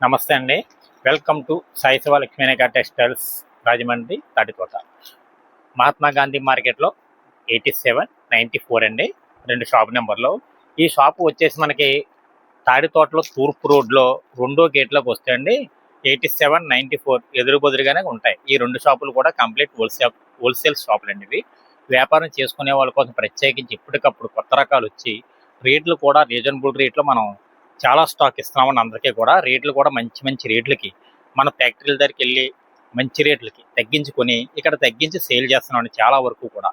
నమస్తే అండి. Welcome to Sai Shiva Lakshminayaka textiles Rajahmundry Tatikota. Mahatma Gandhi మార్కెట్లో 8794 అండి, 2 షాప్ నెంబర్లో. ఈ షాపు వచ్చేసి మనకి తాడితోటలో తూర్పు రోడ్లో రెండో గేట్లోకి వస్తే అండి 8794 ఎదురుబెదురుగానే ఉంటాయి. ఈ 2 షాపులు కూడా కంప్లీట్ హోల్సేల్ షాపులు అండి. ఇవి వ్యాపారం చేసుకునే వాళ్ళ కోసం ప్రత్యేకించి ఎప్పటికప్పుడు కొత్త రకాలు వచ్చి రేట్లు కూడా రీజనబుల్ రేట్లో మనం చాలా స్టాక్ ఇస్తున్నామని అందరికీ కూడా రేట్లు కూడా మంచి మంచి రేట్లకి మన ఫ్యాక్టరీల దగ్గరికి వెళ్ళి మంచి రేట్లకి తగ్గించుకొని ఇక్కడ తగ్గించి సేల్ చేస్తున్నామండి. చాలా వరకు కూడా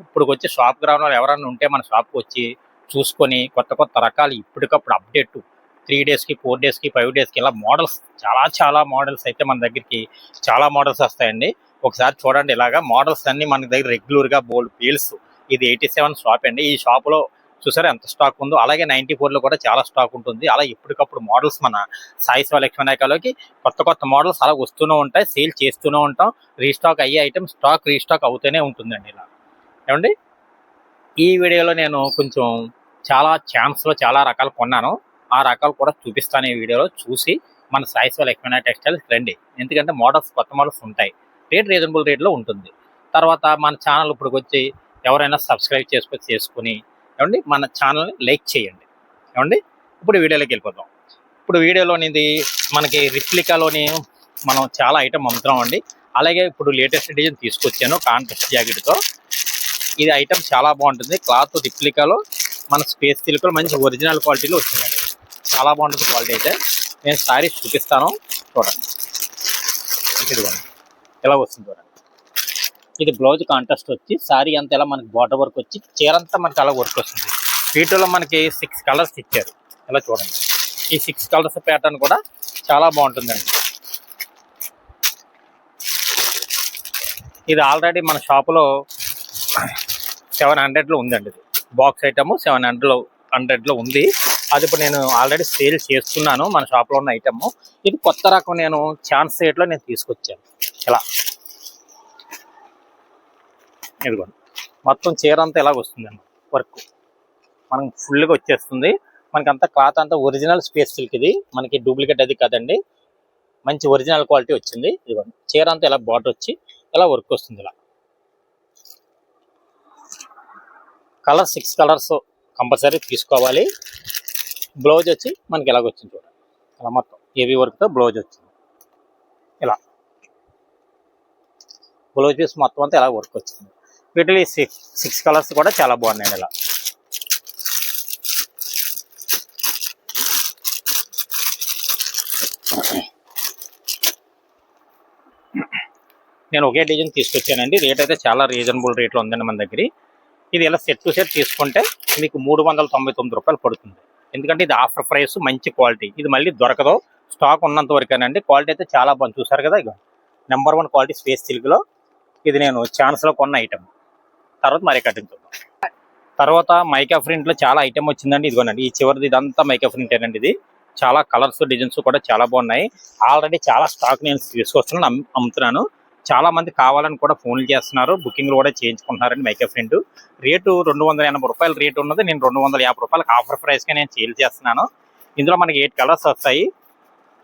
ఇప్పుడు వచ్చి షాప్కి రావడం వాళ్ళు ఎవరైనా ఉంటే మన షాప్కి వచ్చి చూసుకొని కొత్త కొత్త రకాలు ఇప్పటికప్పుడు అప్డేట్ 3 డేస్కి 4 డేస్కి 5 డేస్కి ఇలా మోడల్స్ చాలా మోడల్స్ అయితే మన దగ్గరికి చాలా మోడల్స్ వస్తాయండి. ఒకసారి చూడండి, ఇలాగా మోడల్స్ అన్ని మన దగ్గర రెగ్యులర్గా బోల్డ్ పీల్స్. ఇది 87 షాప్ అండి. ఈ షాపులో చూసారా ఎంత స్టాక్ ఉందో. అలాగే 94లో కూడా చాలా స్టాక్ ఉంటుంది. అలా ఎప్పటికప్పుడు మోడల్స్ మన సాయి శివ లక్ష్మీనాయకలోకి కొత్త కొత్త మోడల్స్ అలా వస్తూనే ఉంటాయి, సేల్ చేస్తూనే ఉంటాం. రీస్టాక్ అయ్యే ఐటమ్ స్టాక్ రీస్టాక్ అవుతూనే ఉంటుందండి. ఇలా ఏమండి, ఈ వీడియోలో నేను కొంచెం చాలా ఛాన్స్లో చాలా రకాలు కొన్నాను. ఆ రకాలు కూడా చూపిస్తాను ఈ వీడియోలో. చూసి మన సాయి శివ లక్ష్మీనాయక టెక్స్టైల్స్ రండి. ఎందుకంటే మోడల్స్ కొత్త మోడల్స్ ఉంటాయి, రేట్ రీజనబుల్ రేట్లో ఉంటుంది. తర్వాత మన ఛానల్ ఇప్పుడు వచ్చి ఎవరైనా సబ్స్క్రైబ్ చేసుకుని ఏమండి మన ఛానల్ని లైక్ చేయండి. ఏమండి, ఇప్పుడు వీడియోలోకి వెళ్ళిపోతాం. ఇప్పుడు వీడియోలోనిది మనకి రిప్లికాలోని మనం చాలా ఐటమ్ అమ్ముతున్నాం అండి. అలాగే ఇప్పుడు లేటెస్ట్ డిజైన్ తీసుకొచ్చాను కాంట్రాస్ట్ జాకెట్తో. ఇది ఐటమ్ చాలా బాగుంటుంది. క్లాత్ రిప్లికాలో మన స్పేస్ సిల్క్లో మంచి ఒరిజినల్ క్వాలిటీలో వచ్చిందండి. చాలా బాగుంటుంది క్వాలిటీ అయితే. నేను సారీస్ చూపిస్తాను, చూడండి. ఇదిగోండి ఎలా వస్తుంది చూడండి. ఇది బ్లౌజ్ కాంట్రాస్ట్ వచ్చి సారీ అంతా ఎలా మనకి బార్డర్ వర్క్ వచ్చి చీరంతా మనకి అలా వర్క్ వస్తుంది. వీటిలో మనకి 6 కలర్స్ ఇచ్చారు. ఇలా చూడండి, ఈ 6 కలర్స్ ప్యాటర్న్ కూడా చాలా బాగుంటుందండి. ఇది ఆల్రెడీ మన షాపులో 700లో ఉందండి. ఇది బాక్స్ ఐటమ్ 700లో ఉంది. అది ఇప్పుడు నేను ఆల్రెడీ సేల్ చేస్తున్నాను మన షాప్లో ఉన్న ఐటమ్. ఇది కొత్త రకం నేను ఛాన్స్ రేట్లో నేను తీసుకొచ్చాను. ఇలా ఇదిగోండి, మొత్తం చీర అంతా ఇలాగ వస్తుందండి. వర్క్ మనకి ఫుల్గా వచ్చేస్తుంది. మనకి అంతా క్లాత్ అంతా ఒరిజినల్ స్పేస్ సిల్క్. ఇది మనకి డూప్లికేట్ అది కాదండి, మంచి ఒరిజినల్ క్వాలిటీ వచ్చింది. ఇదిగోండి చీర అంతా ఇలా బార్డర్ వచ్చి ఇలా వర్క్ వస్తుంది. ఇలా కలర్ 6 కలర్స్ కంపల్సరీ తీసుకోవాలి. బ్లౌజ్ వచ్చి మనకి ఇలాగ వచ్చింది చూడండి. ఇలా మొత్తం హెవీ వర్క్తో బ్లౌజ్ వచ్చింది. ఇలా బ్లౌజ్ పీస్ మొత్తం అంతా ఇలా వర్క్ వచ్చింది. వీటిలో 6 కలర్స్ కూడా చాలా బాగున్నాయి. ఇలా నేను ఒకే డిజైన్ తీసుకొచ్చానండి. రేట్ అయితే చాలా రీజనబుల్ రేట్లో ఉందండి మన దగ్గర. ఇది ఇలా సెట్ టు సెట్ తీసుకుంటే మీకు 399 రూపాయలు పడుతుంది. ఎందుకంటే ఇది ఆఫర్ ప్రైస్, మంచి క్వాలిటీ. ఇది మళ్ళీ దొరకదు, స్టాక్ ఉన్నంత వరకేనండి. క్వాలిటీ అయితే చాలా బాగుంది. చూసారు కదా, ఇక నెంబర్ 1 క్వాలిటీ స్పేస్ సిల్క్లో. ఇది నేను ఛాన్స్లో కొన్న ఐటమ్. తర్వాత మరి కటింగ్ చూద్దాం. తర్వాత మైకా ప్రింట్లో చాలా ఐటమ్ వచ్చిందండి. ఇదిగోనండి, ఈ చివరిది ఇదంతా మైకా ప్రింట్ ఏనండి. ఇది చాలా కలర్స్ డిజైన్స్ కూడా చాలా బాగున్నాయి. ఆల్రెడీ చాలా స్టాక్ నేను తీసుకొస్తున్నాను, అమ్ముతున్నాను. చాలా మంది కావాలని కూడా ఫోన్లు చేస్తున్నారు, బుకింగ్లు కూడా చేయించుకుంటున్నారండి. మైకా ప్రింట్ రేటు 280 రూపాయలు రేటు ఉన్నది. నేను 250 రూపాయలకు ఆఫర్ ప్రైస్గా నేను సేల్ చేస్తున్నాను. ఇందులో మనకి 8 కలర్స్ వస్తాయి.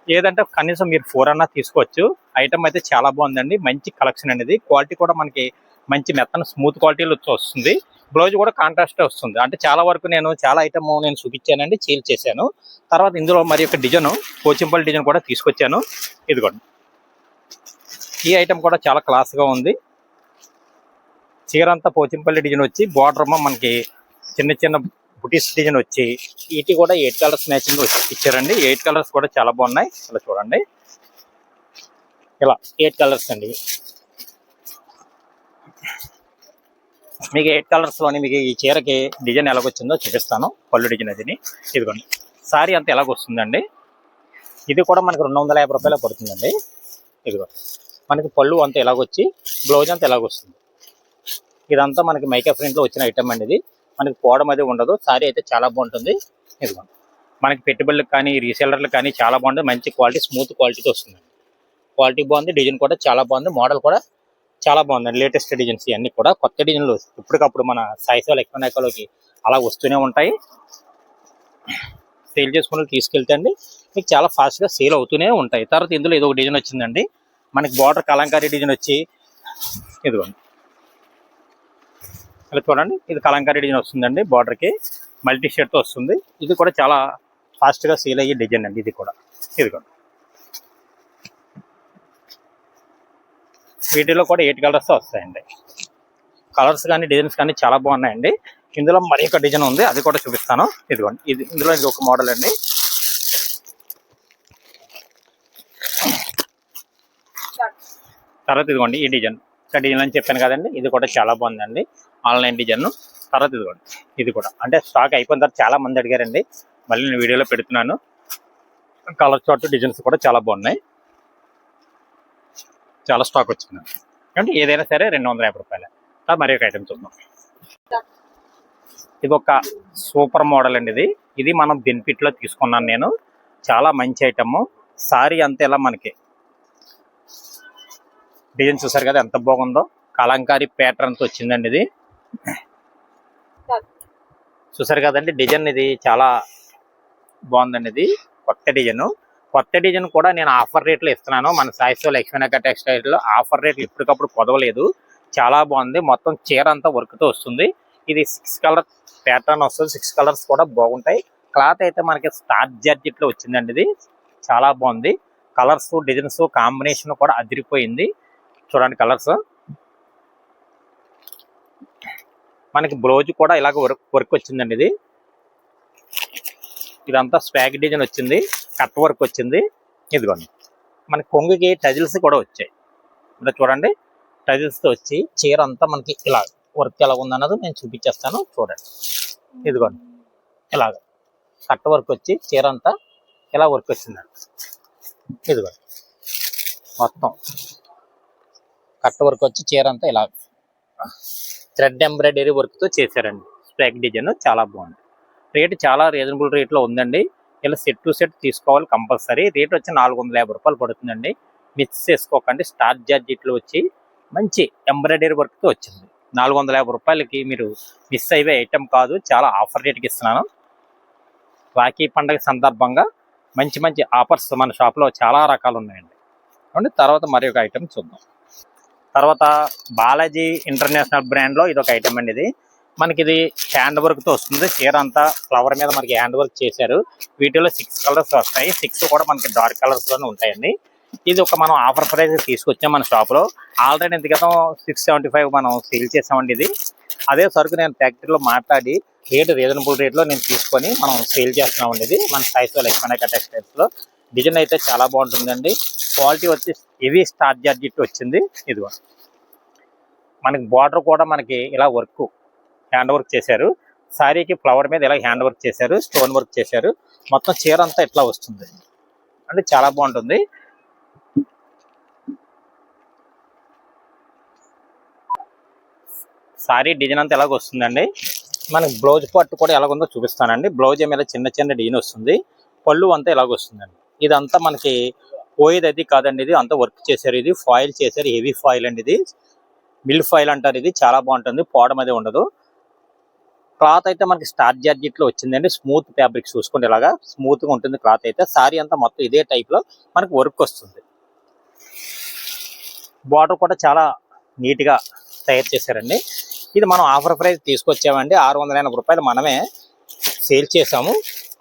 ఏదంటే కనీసం మీరు 4 అన్నా తీసుకోవచ్చు. ఐటమ్ అయితే చాలా బాగుందండి, మంచి కలెక్షన్ అనేది. క్వాలిటీ కూడా మనకి మంచి మెత్తన స్మూత్ క్వాలిటీలో వస్తుంది. బ్లౌజ్ కూడా కాంట్రాస్ట్ వస్తుంది. అంటే చాలా వరకు నేను చాలా ఐటమ్ నేను చూపించానండి, సేల్ చేశాను. తర్వాత ఇందులో మరి ఒక డిజైన్ పోచంపల్లి డిజైన్ కూడా తీసుకొచ్చాను. ఇదిగోండి, ఈ ఐటమ్ కూడా చాలా క్లాస్గా ఉంది. చీరంతా పోచంపల్లి డిజైన్ వచ్చి బార్డర్ మనకి చిన్న చిన్న బుటీస్ డిజైన్ వచ్చి వీటి కూడా 8 కలర్స్ మ్యాచింగ్ ఇచ్చారండి. 8 కలర్స్ కూడా చాలా బాగున్నాయి. ఇలా చూడండి, ఇలా 8 కలర్స్ అండి. మీకు 8 కలర్స్లోని మీకు ఈ చీరకి డిజైన్ ఎలాగొచ్చిందో చూపిస్తాను. పళ్ళు డిజైన్ అదిని. ఇదిగోండి, సారీ అంతా ఎలాగొస్తుందండి. ఇది కూడా మనకి 250 రూపాయలు పడుతుందండి. ఇదిగో మనకి పళ్ళు అంతా ఎలాగొచ్చి బ్లౌజ్ అంతా ఎలాగొస్తుంది. ఇదంతా మనకి మైకా ప్రింట్లో వచ్చిన ఐటమ్ అండి. ఇది మనకి పోవడం అది ఉండదు. సారీ అయితే చాలా బాగుంటుంది. ఇదిగోండి, మనకి పెట్టుబడులకు కానీ రీసెల్లర్లకు కానీ చాలా బాగుంటుంది. మంచి క్వాలిటీ, స్మూత్ క్వాలిటీతో వస్తుందండి. క్వాలిటీ బాగుంది, డిజైన్ కూడా చాలా బాగుంది, మోడల్ కూడా చాలా బాగుందండి. లేటెస్ట్ డిజైన్స్ ఇవన్నీ కూడా కొత్త డిజైన్లు ఇప్పటికప్పుడు మన సాయి శివ లక్ష్మీనాయకలోకి అలా వస్తూనే ఉంటాయి. సేల్ చేసుకుని తీసుకెళ్తే అండి మీకు చాలా ఫాస్ట్గా సేల్ అవుతూనే ఉంటాయి. తర్వాత ఇందులో ఇది ఒక డిజైన్ వచ్చిందండి, మనకి బార్డర్ కలంకారీ డిజైన్ వచ్చి ఇదిగోండి ఇలా చూడండి, ఇది కలంకారీ డిజైన్ వస్తుందండి, బార్డర్కి మల్టీ షేడ్తో వస్తుంది. ఇది కూడా చాలా ఫాస్ట్గా సేల్ అయ్యే డిజైన్ అండి. ఇది కూడా ఇదిగోండి, వీటిలో కూడా 8 కలర్స్ వస్తాయండి. కలర్స్ కానీ డిజైన్స్ కానీ చాలా బాగున్నాయండి. ఇందులో మరి ఒక డిజైన్ ఉంది, అది కూడా చూపిస్తాను. ఇదిగోండి, ఇందులో ఇది ఒక మోడల్ అండి. తర్వాత ఇదిగోండి ఈ డిజైన్ అని చెప్పాను కదండి, ఇది కూడా చాలా బాగుందండి, ఆన్లైన్ డిజైన్. తర్వాత ఇదిగోండి, ఇది కూడా అంటే స్టాక్ అయిపోయిన తర్వాత చాలా మంది అడిగారండి, మళ్ళీ నేను వీడియోలో పెడుతున్నాను. కలర్ చార్ట్ డిజైన్స్ కూడా చాలా బాగున్నాయి, చాలా స్టాక్ వచ్చింది. అంటే ఏదైనా సరే 250 రూపాయలు. మరి ఒక ఐటమ్ చూద్దాం. ఇది ఒక సూపర్ మోడల్ అండి. ఇది మనం బెనిఫిట్లో తీసుకున్నాను నేను, చాలా మంచి ఐటమ్. సారీ అంతా ఇలా మనకి డిజైన్ చూసారు కదా ఎంత బాగుందో, కలంకారీ ప్యాటర్న్తో వచ్చిందండి. ఇది చూసారు కదండి డిజైన్, ఇది చాలా బాగుందండి. ఇది కొత్త డిజైన్ కూడా నేను ఆఫర్ రేట్లో ఇస్తున్నాను. మన సాయిశ్రీ లక్ష్మీనగర్ టెక్స్టైల్లో ఆఫర్ రేట్లు ఎప్పటికప్పుడు కుదవలేదు. చాలా బాగుంది, మొత్తం చీర అంతా వర్క్తో వస్తుంది. ఇది 6 కలర్ ప్యాటర్న్ వస్తుంది, 6 కలర్స్ కూడా బాగుంటాయి. క్లాత్ అయితే మనకి స్టార్చ్ జార్జెట్లో వచ్చిందండి. ఇది చాలా బాగుంది, కలర్స్ డిజైన్స్ కాంబినేషన్ కూడా అదిరిపోయింది. చూడండి కలర్స్, మనకి బ్లౌజ్ కూడా ఇలాగ వర్క్ వచ్చిందండి. ఇదంతా స్వాగ్ డిజైన్ వచ్చింది, కట్ వర్క్ వచ్చింది. ఇదిగోండి, మనకి కొంగుకి టజిల్స్ కూడా వచ్చాయి. ఇలా చూడండి, టజిల్స్తో వచ్చి చీర అంతా మనకి ఇలా వర్క్ ఎలా ఉందన్నది నేను చూపించేస్తాను. చూడండి, ఇదిగోండి ఇలాగ కట్ వర్క్ వచ్చి చీర అంతా ఇలా వర్క్ వచ్చిందండి. ఇదిగోండి మొత్తం కట్ వర్క్ వచ్చి చీర అంతా ఇలా థ్రెడ్ ఎంబ్రాయిడరీ వర్క్తో చేశారండి. స్వాగ్ డిజైన్ చాలా బాగుంది. రేటు చాలా రీజనబుల్ రేట్లో ఉందండి. ఇలా సెట్ టు సెట్ తీసుకోవాలి కంపల్సరీ. రేట్ వచ్చి 450 రూపాయలు పడుతుందండి. మిక్స్ చేసుకోకండి. స్టార్చ్ జార్జెట్లో వచ్చి మంచి ఎంబ్రాయిడరీ వర్క్తో వచ్చింది. 450 రూపాయలకి మీరు మిస్ అయ్యే ఐటెం కాదు, చాలా ఆఫర్ రేట్కి ఇస్తున్నాను. రాఖీ పండుగ సందర్భంగా మంచి మంచి ఆఫర్స్ మన షాప్లో చాలా రకాలు ఉన్నాయండి. తర్వాత మరి ఒక ఐటెం చూద్దాం. తర్వాత బాలాజీ ఇంటర్నేషనల్ బ్రాండ్లో ఇది ఒక ఐటెం అండి. ఇది మనకి ఇది హ్యాండ్ వర్క్తో వస్తుంది. చీర అంతా ఫ్లవర్ మీద మనకి హ్యాండ్ వర్క్ చేశారు. వీటిలో 6 కలర్స్ వస్తాయి, 6 కూడా మనకి డార్క్ కలర్స్లోనే ఉంటాయండి. ఇది ఒక మనం ఆఫర్ ప్రైస్ తీసుకొచ్చాం మన షాప్లో. ఆల్రెడీ ఎందుకంటే 675 మనం సేల్ చేసామండి. ఇది అదే సరుకు నేను ఫ్యాక్టరీలో మాట్లాడి రేటు రీజనబుల్ రేట్లో నేను తీసుకొని మనం సేల్ చేస్తున్నామండి. ఇది మన సాయిశ్రీ లక్ష్మీనగర్ టెక్స్టైల్స్లో. డిజైన్ అయితే చాలా బాగుంటుందండి. క్వాలిటీ వచ్చి హెవీ స్టార్చ్ జార్జెట్ వచ్చింది. ఇదిగో మనకి బార్డర్ కూడా మనకి ఇలా వర్క్ హ్యాండ్ వర్క్ చేశారు. శారీకి ఫ్లవర్ మీద ఇలా హ్యాండ్ వర్క్ చేశారు, స్టోన్ వర్క్ చేశారు. మొత్తం చీర అంతా ఇట్లా వస్తుంది అంటే చాలా బాగుంటుంది. సారీ డిజైన్ అంతా ఎలాగ వస్తుందండి. మనకి బ్లౌజ్ పట్టు కూడా ఎలాగుందో చూపిస్తానండి. బ్లౌజ్ మీద చిన్న చిన్న డిజైన్ వస్తుంది, పళ్ళు అంతా ఎలాగ వస్తుందండి. ఇదంతా మనకి పోయేది అది కాదండి, ఇది అంతా వర్క్ చేశారు. ఇది ఫాయిల్ చేశారు, హెవీ ఫాయిల్ అండి. ఇది మిల్ ఫాయిల్ అంటారు. ఇది చాలా బాగుంటుంది, పోవడం అదే ఉండదు. క్లాత్ అయితే మనకి స్టార్చ్ జార్జెట్లో వచ్చిందండి. స్మూత్ ఫ్యాబ్రిక్ చూసుకుంటే ఇలాగా స్మూత్గా ఉంటుంది క్లాత్ అయితే. సారీ అంతా మొత్తం ఇదే టైప్లో మనకి వర్క్ వస్తుంది. బార్డర్ కూడా చాలా నీట్గా తయారు చేశారండి. ఇది మనం ఆఫర్ ప్రైస్ తీసుకొచ్చామండి. 680 రూపాయలు మనమే సేల్ చేసాము.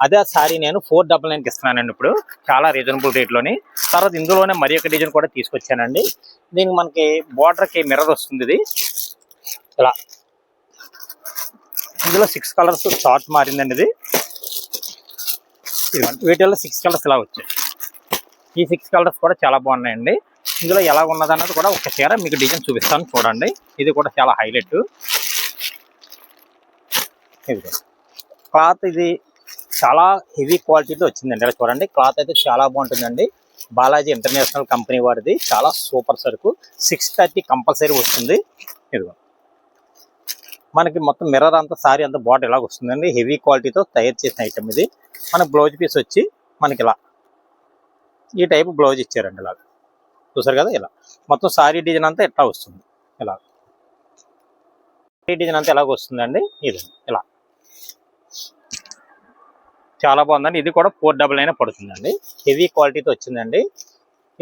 అదే సారీ నేను 499కి ఇస్తున్నానండి ఇప్పుడు, చాలా రీజనబుల్ రేట్లోని. తర్వాత ఇందులోనే మరి ఒక డిజైన్ కూడా తీసుకొచ్చానండి. దీనికి మనకి బార్డర్కి మిర్రర్ వస్తుంది. ఇది ఇలా ఇందులో 6 కలర్స్ చార్ట్ మారిందండి. ఇది వీటిల్లో 6 కలర్స్ ఇలా వచ్చాయి. ఈ 6 కలర్స్ కూడా చాలా బాగున్నాయండి. ఇందులో ఎలా ఉన్నదన్నది కూడా ఒక చీర మీకు డిజైన్ చూపిస్తాను చూడండి. ఇది కూడా చాలా హైలైట్. ఇది క్లాత్ ఇది చాలా హెవీ క్వాలిటీతో వచ్చిందండి. ఇలా చూడండి, క్లాత్ అయితే చాలా బాగుంటుందండి. బాలాజీ ఇంటర్నేషనల్ కంపెనీ వారిది, చాలా సూపర్ సరుకు. 630 కంపల్సరీ వస్తుంది. ఇదిగో మనకి మొత్తం మిర్రర్ అంతా సారీ అంతా బార్డర్ ఇలాగ వస్తుందండి. హెవీ క్వాలిటీతో తయారు చేసిన ఐటమ్ ఇది. మన బ్లౌజ్ పీస్ వచ్చి మనకి ఇలా ఈ టైపు బ్లౌజ్ ఇచ్చారండి. ఇలాగ చూసారు కదా, ఇలా మొత్తం సారీ డిజైన్ అంతా ఎట్లా వస్తుంది. ఇలా సారీ డిజైన్ అంతా ఎలాగ వస్తుందండి. ఇది ఇలా చాలా బాగుందండి. ఇది కూడా 499 పడుతుందండి. హెవీ క్వాలిటీతో వచ్చిందండి.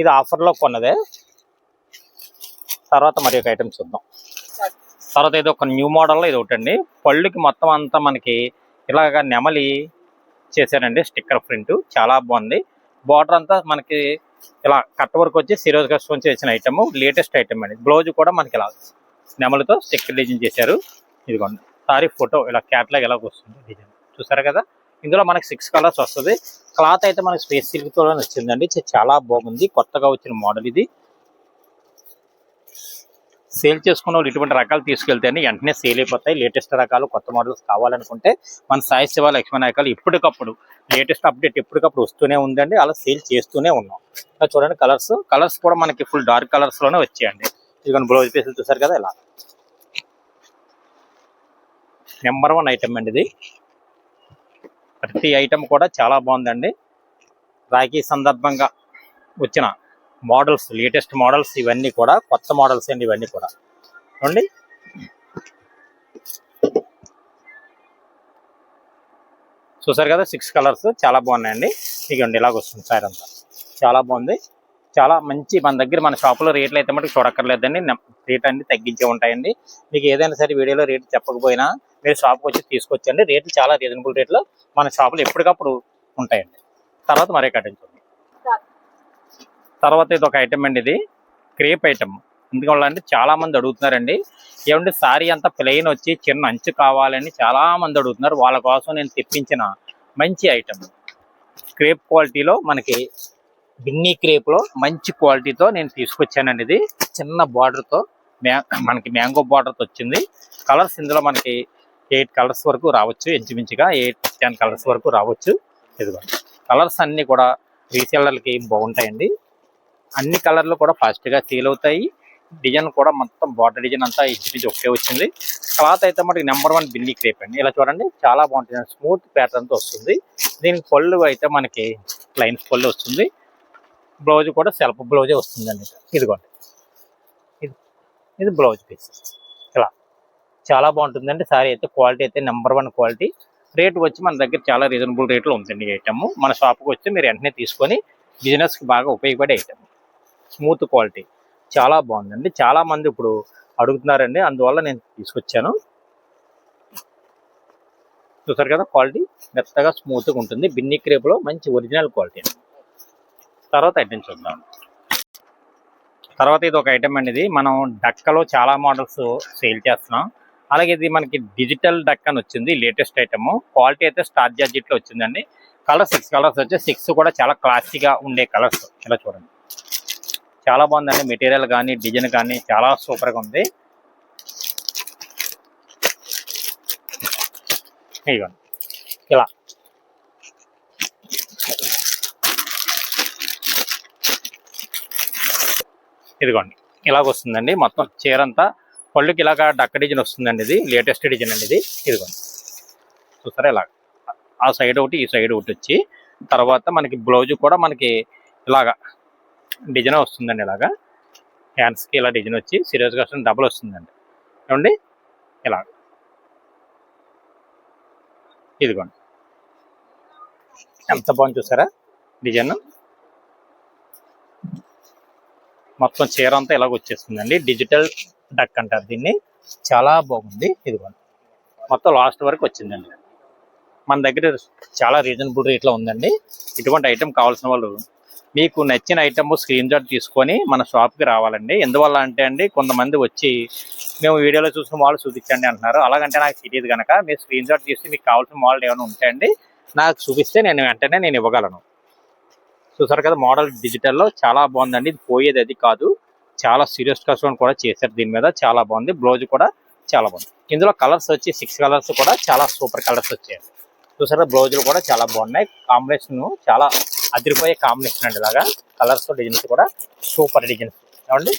ఇది ఆఫర్లో కొన్నదే. తర్వాత మరి ఒక ఐటమ్ చూద్దాం. తర్వాత ఇది ఒక న్యూ మోడల్లో ఇది ఒకటండి. పళ్ళుకి మొత్తం అంతా మనకి ఇలాగ నెమలి చేశారండి. స్టిక్కర్ ప్రింట్ చాలా బాగుంది. బార్డర్ అంతా మనకి ఇలా కట్ వర్క్ వచ్చి సిరోజ్ కస్టమ్ చేసిన ఐటమ్, లేటెస్ట్ ఐటమ్ అండి. బ్లౌజ్ కూడా మనకి ఇలా నెమలితో స్టిక్కర్ డిజైన్ చేశారు. ఇదిగోండి సారీ ఫోటో ఇలా క్యాట్లాగ్ ఎలా వస్తుంది డిజైన్ చూసారు కదా. ఇందులో మనకి 6 కలర్స్ వస్తుంది. క్లాత్ అయితే మనకి స్పేస్ సిల్క్ తో వచ్చిందండి. చాలా బాగుంది. కొత్తగా వచ్చిన మోడల్ ఇది. సేల్ చేసుకున్న వాళ్ళు ఇటువంటి రకాలు తీసుకెళ్తే వెంటనే సేల్ అయిపోతాయి. లేటెస్ట్ రకాలు కొత్త మోడల్స్ కావాలనుకుంటే మన సాయి శివ లక్ష్మీ నాయకాలు ఎప్పటికప్పుడు లేటెస్ట్ అప్డేట్ ఎప్పటికప్పుడు వస్తూనే ఉందండి. అలా సేల్ చేస్తూనే ఉన్నాం. చూడండి కలర్స్ కూడా మనకి ఫుల్ డార్క్ కలర్స్ లోనే వచ్చాయండి. ఇదిగోండి బ్లౌజ్ పీసులు చూసారు కదా. ఇలా నెంబర్ 1 ఐటమ్ అండి ఇది. ప్రతి ఐటమ్ కూడా చాలా బాగుందండి. రాఖీ సందర్భంగా వచ్చిన మోడల్స్, లేటెస్ట్ మోడల్స్ ఇవన్నీ కూడా కొత్త మోడల్స్ అండి. ఇవన్నీ కూడా చూడండి. చూసారు కదా 6 కలర్స్ చాలా బాగున్నాయండి. ఇదిగోండి ఇలాగ వస్తుంది సార్ అంతా. చాలా బాగుంది. చాలా మంచి మన దగ్గర మన షాపులో రేట్లు అయితే మటుకు చూడక్కర్లేదండి. రేట్ అన్ని తగ్గించే ఉంటాయండి. మీకు ఏదైనా సరే వీడియోలో రేట్లు చెప్పకపోయినా మీరు షాప్కి వచ్చి తీసుకొచ్చండి. రేట్లు చాలా రీజనబుల్ రేట్లో మన షాపులో ఎప్పటికప్పుడు ఉంటాయండి. తర్వాత మరే కట్టించండి. తర్వాత ఇది ఒక ఐటమ్ అండి. ఇది క్రేప్ ఐటమ్. ఎందుకంటే చాలా మంది అడుగుతున్నారండి. ఏమంటే సారీ అంతా ప్లెయిన్ వచ్చి చిన్న అంచు కావాలని చాలా మంది అడుగుతున్నారు. వాళ్ళ కోసం నేను తెప్పించిన మంచి ఐటమ్ క్రేప్ క్వాలిటీలో మనకి బిన్నీ క్రేప్ లో మంచి క్వాలిటీతో నేను తీసుకొచ్చానండి. ఇది చిన్న బార్డర్ తో మనకి మ్యాంగో బార్డర్ తో వచ్చింది. కలర్స్ ఇందులో మనకి 8 కలర్స్ వరకు రావచ్చు. ఇంచుమించుగా 8-10 కలర్స్ వరకు రావచ్చు. ఇదిగో కలర్స్ అన్ని కూడా రీసెల్లర్లకి బాగుంటాయండి. అన్ని కలర్లు కూడా ఫాస్ట్ గా సేల్ అవుతాయి. డిజైన్ కూడా మొత్తం బార్డర్ డిజైన్ అంతా ఇంచుమించు ఒకటే వచ్చింది. క్లాత్ అయితే మనకి నెంబర్ 1 బిన్నీ క్రేప్ అండి. ఇలా చూడండి చాలా బాగుంటుంది. స్మూత్ ప్యాటర్న్ తో వస్తుంది. దీనికి పళ్ళు అయితే మనకి లైన్స్ పళ్ళు వస్తుంది. బ్లౌజ్ కూడా సెల్ఫ్ బ్లౌజే వస్తుందండి. ఇదిగోండి ఇది బ్లౌజ్ పీస్. ఇలా చాలా బాగుంటుందండి. సారీ అయితే క్వాలిటీ అయితే నెంబర్ 1 క్వాలిటీ. రేట్ వచ్చి మన దగ్గర చాలా రీజనబుల్ రేట్లో ఉందండి. ఈ ఐటమ్ మన షాప్కి వచ్చి మీరు వెంటనే తీసుకొని బిజినెస్కి బాగా ఉపయోగపడే ఐటమ్. స్మూత్ క్వాలిటీ చాలా బాగుందండి. చాలా మంది ఇప్పుడు అడుగుతున్నారండి. అందువల్ల నేను తీసుకొచ్చాను. చూసారు కదా క్వాలిటీ మెత్తగా స్మూత్గా ఉంటుంది. బిన్నీ క్రేప్లో మంచి ఒరిజినల్ క్వాలిటీ. తర్వాత ఐటమ్ చూద్దాం. తర్వాత ఇది ఒక ఐటమ్ అండి. ఇది మనం డక్కలో చాలా మోడల్స్ సేల్ చేస్తున్నాం. అలాగే ఇది మనకి డిజిటల్ డక్ అని వచ్చింది. Latest item. క్వాలిటీ అయితే స్టార్ జార్జెట్ లో వచ్చిందండి. కలర్ 6 కలర్స్ వచ్చి 6 కూడా చాలా క్లాసీగా ఉండే కలర్స్. ఇలా చూడండి చాలా బాగుందండి. మెటీరియల్ కానీ డిజైన్ కానీ చాలా సూపర్గా ఉంది. ఇదిగోండి ఇలా ఇదిగోండి ఇలాగ వస్తుందండి. మొత్తం చీర అంతా పళ్ళుకి ఇలాగా డక్క డిజైన్ వస్తుందండి. ఇది లేటెస్ట్ డిజైన్ అండి. ఇది ఇదిగోండి చూసారా ఇలాగ ఆ సైడ్ ఒకటి ఈ సైడ్ ఒకటి వచ్చి తర్వాత మనకి బ్లౌజ్ కూడా మనకి ఇలాగా డిజైన్ వస్తుందండి. ఇలాగా హ్యాండ్స్కి ఇలా డిజైన్ వచ్చి సీరియస్ గా డబుల్ వస్తుందండి. ఏమండి ఇలా ఇదిగోండి ఎంత బాగుంది చూసారా డిజైన్. మొత్తం చీర అంతా ఇలాగ వచ్చేస్తుందండి. డిజిటల్ డక్ అంటారు దీన్ని. చాలా బాగుంది. ఇదిగోండి మొత్తం లాస్ట్ వరకు వచ్చిందండి. మన దగ్గర చాలా రీజనబుల్ రేట్లో ఉందండి. ఇటువంటి ఐటమ్ కావాల్సిన వాళ్ళు మీకు నచ్చిన ఐటమ్ స్క్రీన్ షాట్ తీసుకొని మన షాప్కి రావాలండి. ఎందువల్ల అంటే అండి కొంతమంది వచ్చి మేము వీడియోలో చూసిన మోడల్ చూపించండి అంటున్నారు. అలాగంటే నాకు తెలియదు కనుక మీరు స్క్రీన్ షాట్ తీసి మీకు కావాల్సిన మోడల్ ఏమైనా ఉంటాయండి నాకు చూపిస్తే నేను వెంటనే నేను ఇవ్వగలను. చూసారు కదా మోడల్ డిజిటల్లో చాలా బాగుందండి. ఇది పోయేది అది కాదు. చాలా సీరియస్ కస్టమర్ కూడా చేశారు దీని మీద. చాలా బాగుంది. బ్లౌజ్ కూడా చాలా బాగుంది. ఇందులో కలర్స్ వచ్చి 6 కలర్స్ కూడా చాలా సూపర్ కలర్స్ వచ్చాయండి. చూసారా బ్లౌజులు కూడా చాలా బాగున్నాయి. కాంబినేషన్ చాలా అదిరిపోయే కాంబినేషన్ అండి. ఇలాగా కలర్స్ డిజైన్స్ కూడా సూపర్ డిజైన్స్. ఏమండి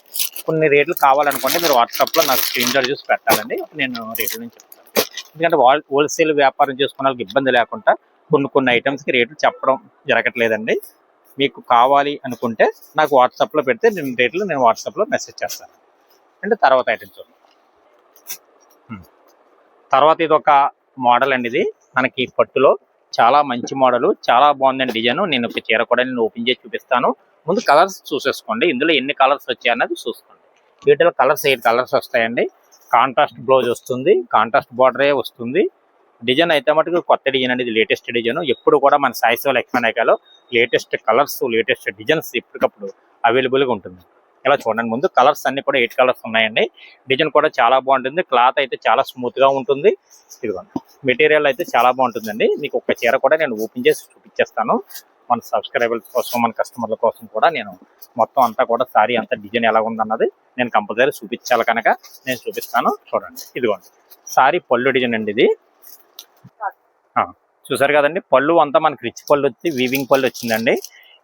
కొన్ని రేట్లు కావాలనుకుంటే మీరు వాట్సాప్లో నాకు స్క్రీన్ షాట్ చూసి పెట్టాలండి. నేను రేట్ల నుంచి చెప్తాను. ఎందుకంటే హోల్సేల్ వ్యాపారం చేసుకున్న వాళ్ళకి ఇబ్బంది లేకుండా కొన్ని ఐటమ్స్కి రేట్లు చెప్పడం జరగట్లేదండి. మీకు కావాలి అనుకుంటే నాకు వాట్సాప్లో పెడితే నేను రేట్లు నేను వాట్సాప్లో మెసేజ్ చేస్తాను. అంటే తర్వాత ఐటమ్స్ తర్వాత ఇది ఒక మోడల్ అండి. ఇది మనకి పట్టులో చాలా మంచి మోడల్, చాలా బాగుందండి డిజైన్. నేను ఒక చీర కూడా నేను ఓపెన్ చేసి చూపిస్తాను. ముందు కలర్స్ చూసేసుకోండి, ఇందులో ఎన్ని కలర్స్ వచ్చాయి అన్నది చూసుకోండి. వీటిలో కలర్స్ 8 కలర్స్ వస్తాయండి. కాంట్రాస్ట్ బ్లౌజ్ వస్తుంది, కాంట్రాస్ట్ బార్డరే వస్తుంది. డిజైన్ అయితే మటుకు కొత్త డిజైన్ అండి, ఇది లేటెస్ట్ డిజైన్. ఎప్పుడు కూడా మన సాయి శివ లక్ష్మీ నాయకలో లేటెస్ట్ కలర్స్, లేటెస్ట్ డిజైన్స్ ఎప్పటికప్పుడు అవైలబుల్గా ఉంటుంది. ఇలా చూడండి, ముందు కలర్స్ అన్ని కూడా 8 కలర్స్ ఉన్నాయండి. డిజైన్ కూడా చాలా బాగుంటుంది, క్లాత్ అయితే చాలా స్మూత్ గా ఉంటుంది. ఇదిగోండి, మెటీరియల్ అయితే చాలా బాగుంటుందండి. మీకు ఒక చీర కూడా నేను ఓపెన్ చేసి చూపించేస్తాను. మన సబ్స్క్రైబర్స్ కోసం, మన కస్టమర్ల కోసం కూడా నేను మొత్తం అంతా కూడా సారీ అంతా డిజైన్ ఎలా ఉందన్నది నేను కంపల్సరీ చూపించాలి కనుక నేను చూపిస్తాను. చూడండి, ఇదిగోండి సారీ పళ్ళు డిజైన్ అండి ఇది. చూసారు కదండి, పళ్ళు అంతా మనకి రిచ్ పళ్ళు వచ్చి వీవింగ్ పళ్ళు వచ్చిందండి.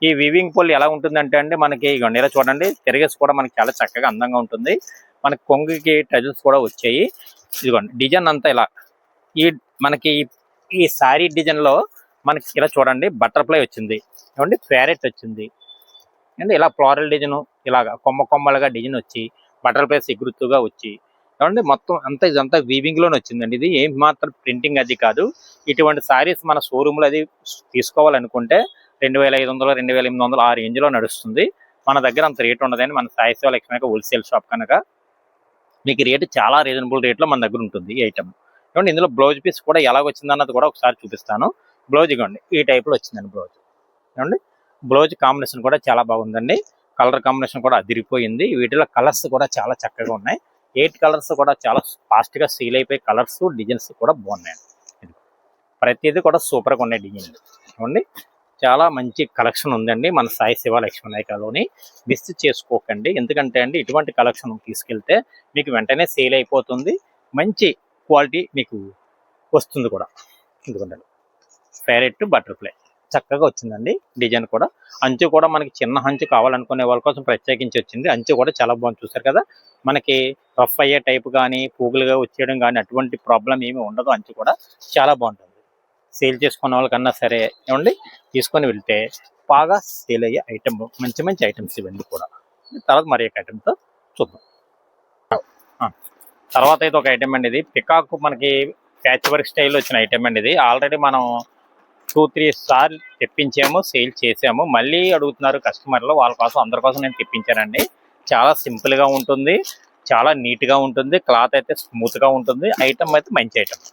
ఈ వీవింగ్ పళ్ళు ఎలా ఉంటుందంటే అండి, మనకి ఇగోండి ఇలా చూడండి, తిరగేసి కూడా మనకి చాలా చక్కగా అందంగా ఉంటుంది. మనకి కొంగుకి టజల్స్ కూడా వచ్చాయి. ఇదిగోండి డిజైన్ అంతా ఇలా మనకి ఈ సారీ డిజైన్ లో మనకి ఇలా చూడండి బటర్ఫ్లై వచ్చింది, ఏమండి ప్యారెట్ వచ్చింది అండి. ఇలా ఫ్లోరల్ డిజైన్, ఇలాగా కొమ్మలుగా డిజైన్ వచ్చి బటర్ఫ్లైస్ ఎగురుతుగా వచ్చి ఏమండి మొత్తం అంతా ఇదంతా వీవింగ్ లోనే వచ్చిందండి. ఇది ఏం మాత్రం ప్రింటింగ్ అది కాదు. ఇటువంటి సారీస్ మన షోరూమ్ లో అది తీసుకోవాలనుకుంటే 2500, 2800 ఆ రేంజ్ లో నడుస్తుంది. మన దగ్గర అంత రేట్ ఉండదని, మన సాయి శివ లక్ష్మీ హోల్సేల్ షాప్ కనుక మీకు రేటు చాలా రీజనబుల్ రేట్లో మన దగ్గర ఉంటుంది ఈ ఐటమ్. ఏమండి ఇందులో బ్లౌజ్ పీస్ కూడా ఎలాగొచ్చింది అన్నది కూడా ఒకసారి చూపిస్తాను. బ్లౌజ్ ఇవ్వండి ఈ టైప్లో వచ్చిందండి బ్లౌజ్. ఏమండి బ్లౌజ్ కాంబినేషన్ కూడా చాలా బాగుందండి, కలర్ కాంబినేషన్ కూడా అదిరిపోయింది. వీటిలో కలర్స్ కూడా చాలా చక్కగా ఉన్నాయి. 8 కలర్స్ కూడా చాలా ఫాస్ట్గా సేల్ అయిపోయి కలర్స్ డిజైన్స్ కూడా బాగున్నాయండి. ప్రతిదీ కూడా సూపర్గా ఉన్నాయి డిజైన్లు. ఏమండి చాలా మంచి కలెక్షన్ ఉందండి మన సాయి శివ లక్ష్మీ నాయకలోని. మిస్ చేసుకోకండి, ఎందుకంటే అండి ఇటువంటి కలెక్షన్ తీసుకెళ్తే మీకు వెంటనే సేల్ అయిపోతుంది, మంచి క్వాలిటీ మీకు వస్తుంది కూడా. ఎందుకంటే ప్యారెట్ బటర్ఫ్లై చక్కగా వచ్చిందండి డిజైన్ కూడా. అంచు కూడా మనకి చిన్న అంచు కావాలనుకునే వాళ్ళ కోసం ప్రత్యేకించి వచ్చింది. అంచు కూడా చాలా బాగుంది, చూసారు కదా. మనకి రఫ్ అయ్యే టైప్ కానీ పూగులుగా వచ్చేయడం కానీ అటువంటి ప్రాబ్లం ఏమీ ఉండదు. అంచు కూడా చాలా బాగుంటుంది. సేల్ చేసుకున్న వాళ్ళకన్నా సరే ఏమండి తీసుకొని వెళ్తే బాగా సేల్ అయ్యే ఐటమ్, మంచి మంచి ఐటమ్స్ ఇవన్నీ కూడా. తర్వాత మరి ఒక ఐటమ్తో చూద్దాం. తర్వాత అయితే ఒక ఐటమ్ అండి, ఇది పికాక్ మనకి ప్యాచ్ వర్క్ స్టైల్ వచ్చిన ఐటమ్ అండి. ఇది ఆల్రెడీ మనం 2-3 సార్లు తెప్పించాము, సేల్ చేసాము. మళ్ళీ అడుగుతున్నారు కస్టమర్లు, వాళ్ళ కోసం అందరి కోసం నేను తెప్పించానండి. చాలా సింపుల్ గా ఉంటుంది, చాలా నీట్ గా ఉంటుంది, క్లాత్ అయితే స్మూత్ గా ఉంటుంది. ఐటమ్ అయితే మంచి ఐటమ్.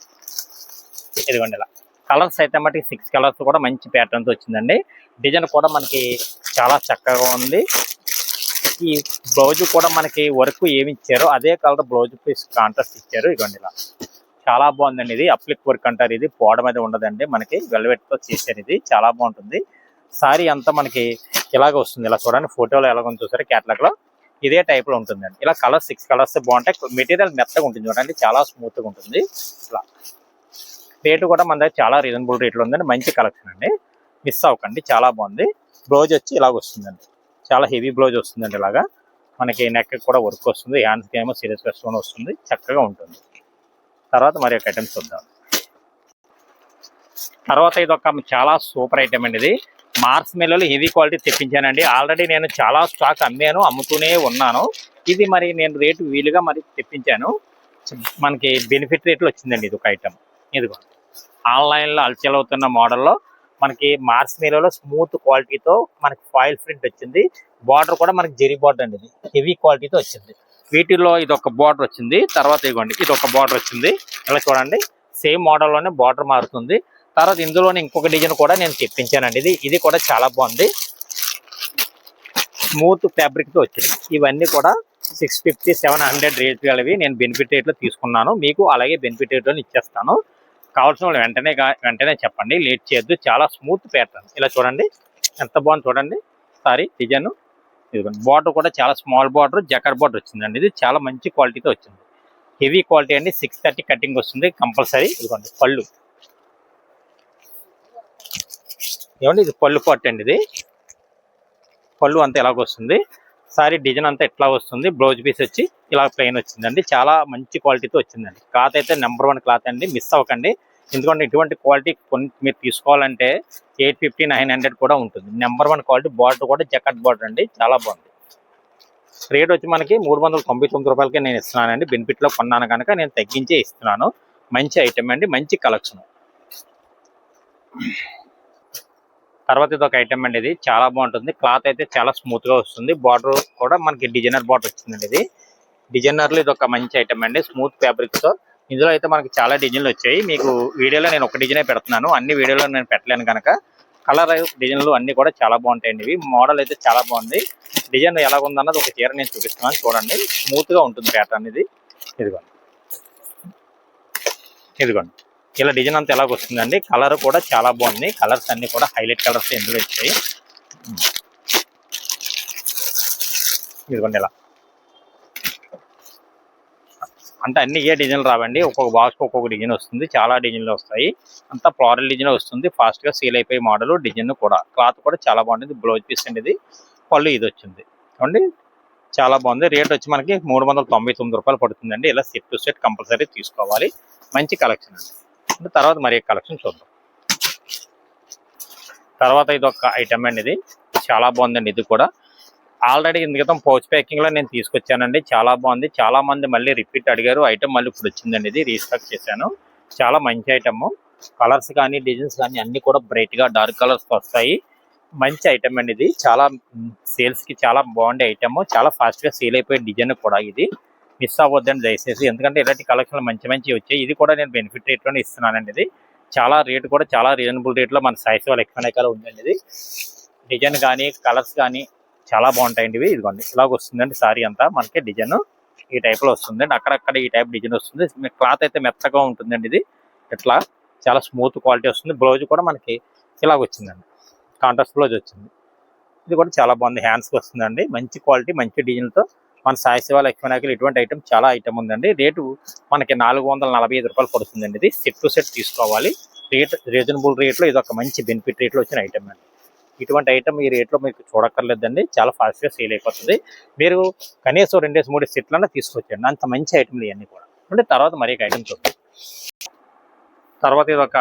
ఇదిగోండి ఇలా కలర్స్ అయితే మటుకి 6 కలర్స్ కూడా మంచి ప్యాటర్న్తో వచ్చిందండి. డిజైన్ కూడా మనకి చాలా చక్కగా ఉంది. ఈ బ్లౌజ్ కూడా మనకి వర్క్ ఏమి ఇచ్చారో అదే కలర్ బ్లౌజ్ పీస్ కాంట్రాస్ట్ ఇచ్చారు. ఇదిగోండి ఇలా చాలా బాగుందండి. ఇది అప్లిక్ వర్క్ అంటారు, ఇది పోడ మీద ఉండదండి, మనకి వెల్వెట్ తో చేశారు. ఇది చాలా బాగుంటుంది. సారీ అంతా మనకి ఇలాగ వస్తుంది. ఇలా చూడండి, ఫోటోలో ఎలాగ చూసారు క్యాటలాగ్ లో ఇదే టైప్ లో ఉంటుందండి. ఇలా కలర్స్ 6 కలర్స్ బాగుంటాయి. మెటీరియల్ మెత్తగా ఉంటుంది చూడండి, చాలా స్మూత్ గా ఉంటుంది. ఇలా రేటు కూడా మన దగ్గర చాలా రీజనబుల్ రేట్లో ఉందండి. మంచి కలెక్షన్ అండి, మిస్ అవ్వకండి, చాలా బాగుంది. బ్లౌజ్ వచ్చి ఇలాగ వస్తుందండి, చాలా హెవీ బ్లౌజ్ వస్తుందండి. ఇలాగా మనకి నెక్ కూడా వర్క్ వస్తుంది, హ్యాండ్స్కి ఏమో సీరియస్ స్టోన్ వస్తుంది, చక్కగా ఉంటుంది. తర్వాత మరి ఒక ఐటమ్స్ చూద్దాం. తర్వాత ఇది ఒక చాలా సూపర్ ఐటమ్ అండి. ఇది మార్స్ మెల్లో హెవీ క్వాలిటీ తెప్పించానండి. ఆల్రెడీ నేను చాలా స్టాక్ అమ్మాను, అమ్ముతూనే ఉన్నాను. ఇది మరి నేను రేటు వీలుగా మరి తెప్పించాను, మనకి బెనిఫిట్ రేట్లో వచ్చిందండి. ఇది ఒక ఐటమ్. ఇదిగో ఆన్లైన్లో అల్చల్ అవుతున్న మోడల్లో మనకి మార్స్ మెల్లో స్మూత్ క్వాలిటీతో మనకి ఫాయిల్ ప్రింట్ వచ్చింది. బార్డర్ కూడా మనకి జెరీ బార్డర్ అండి, ఇది హెవీ క్వాలిటీతో వచ్చింది. వీటిల్లో ఇది ఒక బార్డర్ వచ్చింది, తర్వాత ఇవ్వండి ఇది ఒక బార్డర్ వచ్చింది. ఇలా చూడండి, సేమ్ మోడల్లోనే బార్డర్ మారుతుంది. తర్వాత ఇందులోనే ఇంకొక డిజైన్ కూడా నేను తెప్పించానండి. ఇది కూడా చాలా బాగుంది, స్మూత్ ఫ్యాబ్రిక్ తో వచ్చింది. ఇవన్నీ కూడా 650, 700 రేట్ కలివి నేను బెనిఫిట్ రేట్లో తీసుకున్నాను. మీకు అలాగే బెనిఫిట్ రేట్లో ఇచ్చేస్తాను. కావాల్సిన వాళ్ళు వెంటనే చెప్పండి, లేట్ చేయొద్దు. చాలా స్మూత్ ప్యాటర్న్. ఇలా చూడండి ఎంత బాగుంది చూడండి సారీ డిజైన్. ఇదిగోండి బార్డర్ కూడా చాలా స్మాల్ బార్డర్, జకర్ బార్డర్ వచ్చిందండి. ఇది చాలా మంచి క్వాలిటీతో వచ్చింది, హెవీ క్వాలిటీ అండి. 630 కటింగ్ వస్తుంది కంపల్సరీ. ఇదిగోండి పళ్ళు, ఏమండి ఇది పళ్ళు పార్ట్ అండి. ఇది పళ్ళు అంతా ఎలాగొస్తుంది, సారీ డిజైన్ అంతా ఎట్లా వస్తుంది. బ్లౌజ్ పీస్ వచ్చి ఇలా ప్లెయిన్ వచ్చిందండి, చాలా మంచి క్వాలిటీతో వచ్చిందండి. క్లాత్ అయితే నెంబర్ 1 క్లాత్ అండి, మిస్ అవ్వకండి. ఎందుకంటే ఇటువంటి క్వాలిటీ కొన్ని మీరు తీసుకోవాలంటే 850, 900 కూడా ఉంటుంది. Number 1 quality. బార్డర్ కూడా జకట్ బార్డర్ అండి, చాలా బాగుంది. రేట్ వచ్చి మనకి 399 రూపాయలకే నేను ఇస్తున్నానండి. బెనిఫిట్లో కొన్నాను కనుక నేను తగ్గించే ఇస్తున్నాను. మంచి ఐటమ్ అండి, మంచి కలెక్షన్. తర్వాత ఇది ఒక ఐటమ్ అండి, ఇది చాలా బాగుంటుంది. క్లాత్ అయితే చాలా స్మూత్ గా వస్తుంది. బార్డర్ కూడా మనకి డిజైనర్ బార్డర్ వచ్చిందండి. ఇది డిజైనర్ లో ఇది ఒక మంచి ఐటమ్ అండి, స్మూత్ ఫ్యాబ్రిక్ తో. ఇందులో అయితే మనకి చాలా డిజైన్లు వచ్చాయి. మీకు వీడియోలో నేను ఒక డిజైనే పెడుతున్నాను, అన్ని వీడియోలో నేను పెట్టలేను కనుక కలర్ డిజైన్లు అన్ని కూడా చాలా బాగుంటాయండి. ఇవి మోడల్ అయితే చాలా బాగుంది. డిజైన్ ఎలా ఉందన్నది ఒక చీర నేను చూపిస్తున్నాను చూడండి. స్మూత్ గా ఉంటుంది ప్యాటర్న్ ఇది. ఇదిగోండి ఇదిగోండి ఇలా డిజైన్ అంతా ఎలాగ వస్తుందండి. కలర్ కూడా చాలా బాగుంది. కలర్స్ అన్ని కూడా హైలైట్ కలర్స్ ఇందులో వచ్చాయి. ఇదిగోండి ఇలా అంటే అన్ని ఏ డిజైన్లు రావండి, ఒక్కొక్క బాక్స్ ఒక్కొక్క డిజైన్ వస్తుంది. చాలా డిజైన్లు వస్తాయి. అంతా ఫ్లోరల్ డిజైన్ వస్తుంది. ఫాస్ట్ గా సేల్ అయిపోయి మోడల్. డిజైన్ కూడా క్లాత్ కూడా చాలా బాగుంటుంది. బ్లౌజ్ పీస్ అండి ఇది. పళ్ళు ఇది వచ్చింది అండి, చాలా బాగుంది. రేట్ వచ్చి మనకి 399 రూపాయలు పడుతుందండి. ఇలా సెట్ టు సెట్ కంపల్సరీ తీసుకోవాలి. మంచి కలెక్షన్ అండి. తర్వాత మరి కలెక్షన్ చూద్దాం. తర్వాత ఇది ఒక ఐటమ్ అండి, ఇది చాలా బాగుందండి. ఇది కూడా ఆల్రెడీ ఇందుకు పౌచ్ ప్యాకింగ్ లో నేను తీసుకొచ్చానండి. చాలా బాగుంది. చాలా మంది మళ్ళీ రిపీట్ అడిగారు. ఐటమ్ మళ్ళీ ఇప్పుడు వచ్చిందండి, ఇది రీస్టాక్ చేశాను. చాలా మంచి ఐటమ్. కలర్స్ కానీ డిజైన్స్ కానీ అన్ని కూడా బ్రైట్ గా డార్క్ కలర్స్ వస్తాయి. మంచి ఐటమ్ అండి ఇది. చాలా సేల్స్ కి చాలా బాగుండే ఐటమ్. చాలా ఫాస్ట్ గా సేల్ అయిపోయే డిజైన్ కూడా ఇది. మిస్ అవ్వద్దండి దయచేసి, ఎందుకంటే ఇలాంటి కలెక్షన్ మంచి మంచి వచ్చాయి. ఇది కూడా నేను బెనిఫిట్ రేట్ లోనే ఇస్తున్నానండి. ఇది చాలా రేట్ కూడా చాలా రీజనబుల్ రేట్ లో మన సాయిస్ వాళ్ళ ఎక్స్పెనకాల ఉందండి. ఇది డిజైన్ కానీ కలర్స్ కానీ చాలా బాగుంటాయండి. ఇవి ఇదిగోండి ఇలాగ వస్తుందండి. సారీ అంతా మనకి డిజైన్ ఈ టైప్ లో వస్తుందండి. అక్కడక్కడ ఈ టైప్ డిజైన్ వస్తుంది. క్లాత్ అయితే మెత్తగా ఉంటుందండి. ఇది ఇట్లా చాలా స్మూత్ క్వాలిటీ వస్తుంది. బ్లౌజ్ కూడా మనకి ఇలాగ వచ్చిందండి, కాంట్రాస్ట్ బ్లౌజ్ వచ్చింది. ఇది కూడా చాలా బాగుంది. హ్యాండ్స్ వస్తుందండి. మంచి క్వాలిటీ మంచి డిజైన్ తో మన సాయి శివ లక్ష్మీనాయకులు ఇటువంటి ఐటమ్ చాలా ఐటమ్ ఉందండి. రేటు మనకి 445 రూపాయలు పడుతుందండి. ఇది సెట్ టు సెట్ తీసుకోవాలి. రేట్ రీజనబుల్ రేట్ లో ఇది ఒక మంచి బెనిఫిట్ రేట్ లో వచ్చిన ఐటమ్ అండి. ఇటువంటి ఐటమ్ ఈ రేట్లో మీకు చూడక్కర్లేదండి. చాలా ఫాస్ట్ గా సేల్ అయిపోతుంది. మీరు కనీసం 2-3 సెట్లన్నా తీసుకొచ్చండి. అంత మంచి ఐటమ్లు ఇవన్నీ కూడా. అంటే తర్వాత మరి ఐటమ్ చూద్దాం. తర్వాత ఇది ఒక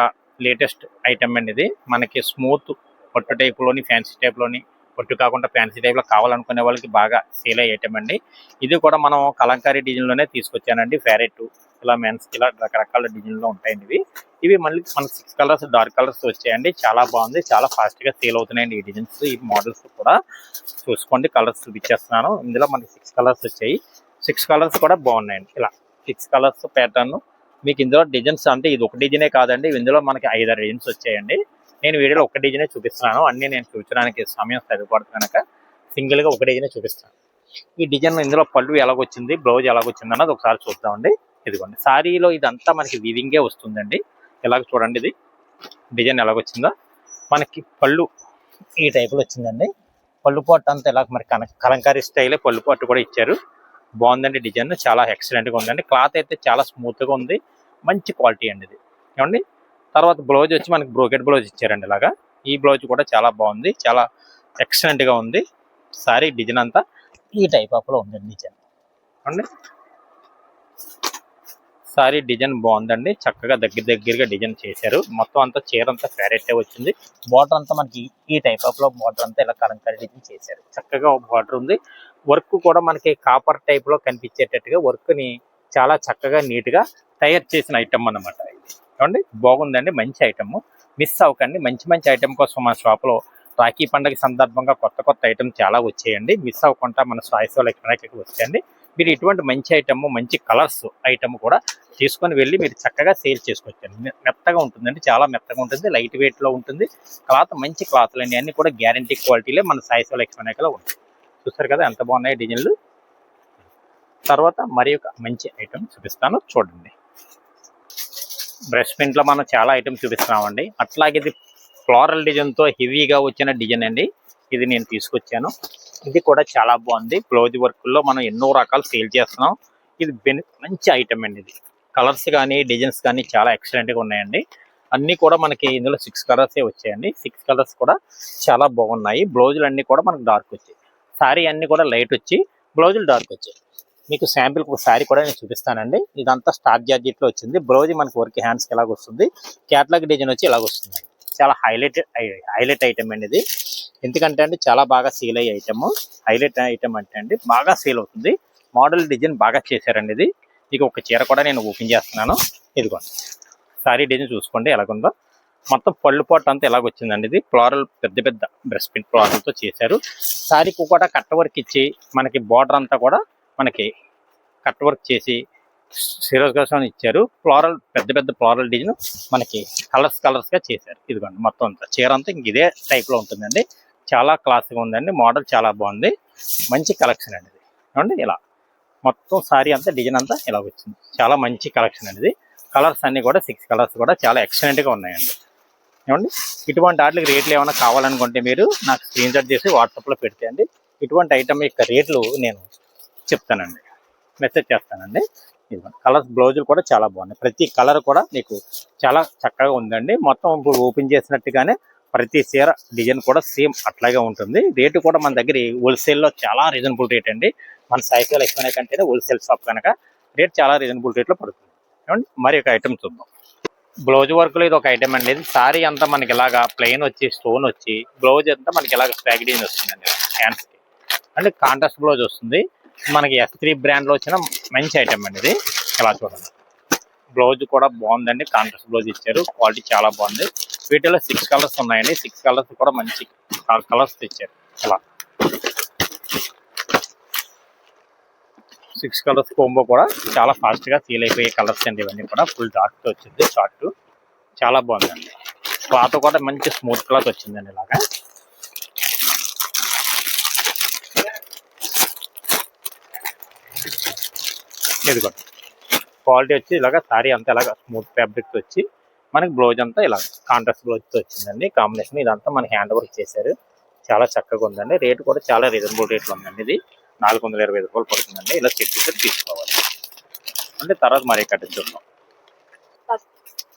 లేటెస్ట్ ఐటమ్ అండి. ఇది మనకి స్మూత్ పట్టు టైప్ లోని ఫ్యాన్సీ టైప్ లోని, పట్టు కాకుండా ఫ్యాన్సీ టైప్ లో కావాలనుకునే వాళ్ళకి బాగా సేల్ అయ్యే ఐటమ్ అండి. ఇది కూడా మనం కలంకారీ డిజైన్ లోనే తీసుకొచ్చానండి. ఫ్యారెట్ ఇలా మెన్స్ ఇలా రకరకాల డిజైన్ లో ఉంటాయండి. ఇవి మళ్ళీ మనకి 6 కలర్స్ డార్క్ కలర్స్ వచ్చాయండి. చాలా బాగుంది. చాలా ఫాస్ట్ గా సేల్ అవుతున్నాయండి ఈ డిజైన్స్. ఈ మోడల్స్ కూడా చూసుకోండి. కలర్స్ చూపించేస్తున్నాను. ఇందులో మనకి 6 కలర్స్ వచ్చాయి. 6 కలర్స్ కూడా బాగున్నాయండి. ఇలా 6 కలర్స్ ప్యాటర్న్ మీకు ఇందులో డిజైన్స్ అంటే ఇది ఒక డిజైనే కాదండి. ఇందులో మనకి 5-6 డిజైన్స్ వచ్చాయండి. నేను వీడియోలో ఒక డిజైనే చూపిస్తున్నాను. అన్ని నేను చూపించడానికి సమయం సరిపడుతుంది కనుక సింగిల్ గా ఒక డిజైనే చూపిస్తాను. ఈ డిజైన్ ఇందులో పళ్ళు ఎలాగొచ్చింది, బ్లౌజ్ ఎలాగొచ్చింది అన్నది ఒకసారి చూద్దామండి. ఇదిగోండి సారీలో ఇదంతా మనకి వీవింగే వస్తుందండి. ఇలాగ చూడండి, ఇది డిజైన్ ఎలాగొచ్చిందో. మనకి పళ్ళు ఈ టైపులో వచ్చిందండి. పళ్ళు పాటు అంతా ఇలా మరి కలంకారీ స్టైలే పళ్ళు పాటు కూడా ఇచ్చారు. బాగుందండి డిజైన్. చాలా ఎక్సలెంట్ గా ఉందండి. క్లాత్ అయితే చాలా స్మూత్ గా ఉంది. మంచి క్వాలిటీ అండి ఇది. ఏమండి తర్వాత బ్లౌజ్ వచ్చి మనకి బ్రోకెట్ బ్లౌజ్ ఇచ్చారండి. ఇలాగా ఈ బ్లౌజ్ కూడా చాలా బాగుంది. చాలా ఎక్సలెంట్ గా ఉంది. సారీ డిజైన్ అంతా ఈ టైప్ ఆఫ్ లో ఉందండి డిజైన్. అండి సారీ డిజైన్ బాగుందండి. చక్కగా దగ్గరగా డిజైన్ చేశారు. మొత్తం అంతా చీర అంతా ఫ్యారెట్ వచ్చింది. బార్డర్ అంతా మనకి ఈ టైప్ ఆఫ్ లో బార్డర్ అంతా ఇలా కలంకారీ డిజైన్ చేశారు. చక్కగా బార్డర్ ఉంది. వర్క్ కూడా మనకి కాపర్ టైప్ లో కనిపించేటట్టుగా వర్క్ ని చాలా చక్కగా నీట్ గా తయారు చేసిన ఐటమ్ అన్నమాట. చూడండి బాగుందండి. మంచి ఐటమ్. మిస్ అవ్వకండి. మంచి మంచి ఐటమ్ కోసం మన షాప్ లో రాఖీ పండుగ సందర్భంగా కొత్త ఐటమ్ చాలా వచ్చాయండి. మిస్ అవ్వకుండా మన సాయి శివ లక్ష్మీనాయకులకి వచ్చేయండి. మీరు ఇటువంటి మంచి ఐటమ్ మంచి కలర్స్ ఐటమ్ కూడా తీసుకొని వెళ్ళి మీరు చక్కగా సేల్ చేసుకోవచ్చండి. మెత్తగా ఉంటుందండి. చాలా మెత్తగా ఉంటుంది. లైట్ వెయిట్ లో ఉంటుంది. క్లాత్ మంచి క్లాత్లు అండి. అన్ని కూడా గ్యారంటీ క్వాలిటీలే మన సాయి శివ లక్ష్మీనాయకులో ఉంటాయి. చూస్తారు కదా ఎంత బాగున్నాయి డిజైన్లు. తర్వాత మరి ఒక మంచి ఐటమ్ చూపిస్తాను చూడండి. బ్రష్ ప్రింట్ లో మనం చాలా ఐటమ్స్ చూపిస్తున్నామండి. అట్లాగే ఇది ఫ్లోరల్ డిజైన్ తో హెవీగా వచ్చిన డిజైన్ అండి. ఇది నేను తీసుకొచ్చాను. ఇది కూడా చాలా బాగుంది. బ్లౌజ్ వర్క్ లో మనం ఎన్నో రకాలు సేల్ చేస్తున్నాం. ఇది మంచి ఐటమ్ అండి. ఇది కలర్స్ కానీ డిజైన్స్ కానీ చాలా ఎక్సలెంట్ గా ఉన్నాయండి. అన్ని కూడా మనకి ఇందులో 6 కలర్స్ వచ్చాయండి. 6 కలర్స్ కూడా చాలా బాగున్నాయి. బ్లౌజులు అన్ని కూడా మనకు డార్క్ వచ్చాయి. సారీ అన్ని కూడా లైట్ వచ్చి బ్లౌజులు డార్క్ వచ్చాయి. మీకు శాంపిల్ ఒక శారీ కూడా నేను చూపిస్తానండి. ఇదంతా స్టార్ జార్జెట్ లో వచ్చింది. బ్లౌజ్ మనకి వర్క్ హ్యాండ్స్ కి ఎలాగ వస్తుంది. క్యాట్లాగ్ డిజైన్ వచ్చి ఇలాగ వస్తుంది. చాలా హైలైట్ ఐటమ్ అండి ఇది. ఎందుకంటే అండి చాలా బాగా సేల్ అయ్యే ఐటమ్. హైలైట్ ఐటమ్ అంటే అండి బాగా సేల్ అవుతుంది. మోడల్ డిజైన్ బాగా చేశారండి. ఇది ఇక ఒక చీర కూడా నేను ఓపెన్ చేస్తున్నాను. ఇదిగోండి సారీ డిజైన్ చూసుకోండి ఎలాగుందో. మొత్తం పళ్ళు పాటు అంతా ఇలాగ వచ్చిందండి. ఇది ఫ్లోరల్ పెద్ద పెద్ద బ్రష్ పిన్ ఫ్లోరల్తో చేశారు. శారీకి కూడా కట్ వర్క్ ఇచ్చి మనకి బార్డర్ అంతా కూడా మనకి కట్ వర్క్ చేసి సిరోజ్ కోసం ఇచ్చారు. ఫ్లోరల్ పెద్ద పెద్ద ఫ్లోరల్ డిజైన్ మనకి కలర్స్ గా చేశారు. ఇదిగోండి మొత్తం అంతా చీర అంతా ఇంక ఇదే టైప్ లో ఉంటుందండి. చాలా క్లాస్గా ఉందండి. మోడల్ చాలా బాగుంది. మంచి కలెక్షన్ అండి ఇది. ఏమండి ఇలా మొత్తం సారీ అంతా డిజైన్ అంతా ఇలా వచ్చింది. చాలా మంచి కలెక్షన్ అండి ఇది. కలర్స్ అన్ని కూడా 6 కలర్స్ కూడా చాలా ఎక్సలెంట్ గా ఉన్నాయండి. ఏమండి ఇటువంటి వాటికి రేట్లు ఏమైనా కావాలనుకుంటే మీరు నాకు స్క్రీన్ షాట్ చేసి వాట్సాప్లో పెడితే అండి ఇటువంటి ఐటమ్ యొక్క రేట్లు నేను చెప్తానండి, మెసేజ్ చేస్తానండి. కలర్స్ బ్లౌజులు కూడా చాలా బాగున్నాయి. ప్రతి కలర్ కూడా మీకు చాలా చక్కగా ఉందండి. మొత్తం ఇప్పుడు ఓపెన్ చేసినట్టుగానే ప్రతి చీర డిజైన్ కూడా సేమ్ అట్లాగే ఉంటుంది. రేటు కూడా మన దగ్గర హోల్సేల్లో చాలా రీజనబుల్ రేట్ అండి. మన సైకిల్ ఎక్కువ కంటే హోల్సేల్ షాప్ కనుక రేట్ చాలా రీజనబుల్ రేట్లో పడుతుంది. ఏమండి మరి ఒక ఐటమ్ చూద్దాం. బ్లౌజ్ వర్క్ లో ఇది ఒక ఐటమ్ అండి. సారీ అంతా మనకి ఇలాగా ప్లెయిన్ వచ్చి స్టోన్ వచ్చి బ్లౌజ్ అంతా మనకి ఇలాగ స్ట్రాక్ డిజైన్ వస్తుందండి. హ్యాండ్స్ కి అంటే కాంట్రాస్ట్ బ్లౌజ్ వస్తుంది. మనకి S3 బ్రాండ్ లో వచ్చిన మంచి ఐటమ్ అండి ఇది. ఇలా చూడండి, బ్లౌజ్ కూడా బాగుందండి. కాంట్రాస్ట్ బ్లౌజ్ ఇచ్చారు. క్వాలిటీ చాలా బాగుంది. వీటిలో 6 కలర్స్ ఉన్నాయండి. 6 కలర్స్ కూడా మంచి కలర్స్ ఇచ్చారు. ఇలా 6 కలర్స్ కోంబో కూడా చాలా ఫాస్ట్ గా సేల్ అయిపోయే కలర్స్ అండి. ఇవన్నీ కూడా ఫుల్ డార్క్ తో వచ్చింది. షార్ట్ చాలా బాగుందండి. క్లాత్ కూడా మంచి స్మూత్ క్లాత్ వచ్చిందండి. ఇలాగా ఇదిగోండి క్వాలిటీ వచ్చి ఇలాగ సారీ అంతా ఇలాగ స్మూత్ ఫ్యాబ్రిక్ వచ్చి మనకి బ్లౌజ్ అంతా ఇలా కాంట్రాస్ట్ బ్లౌజ్ తో వచ్చిందండి. కాంబినేషన్ ఇదంతా మన హ్యాండ్ వర్క్ చేశారు. చాలా చక్కగా ఉందండి. రేట్ కూడా చాలా రీజనబుల్ రేట్లో ఉందండి. ఇది 425 రూపాయలు పడుతుందండి. ఇలా సెట్ తీసుకోవాలి అంటే తర్వాత మరి కట్టి చూద్దాం.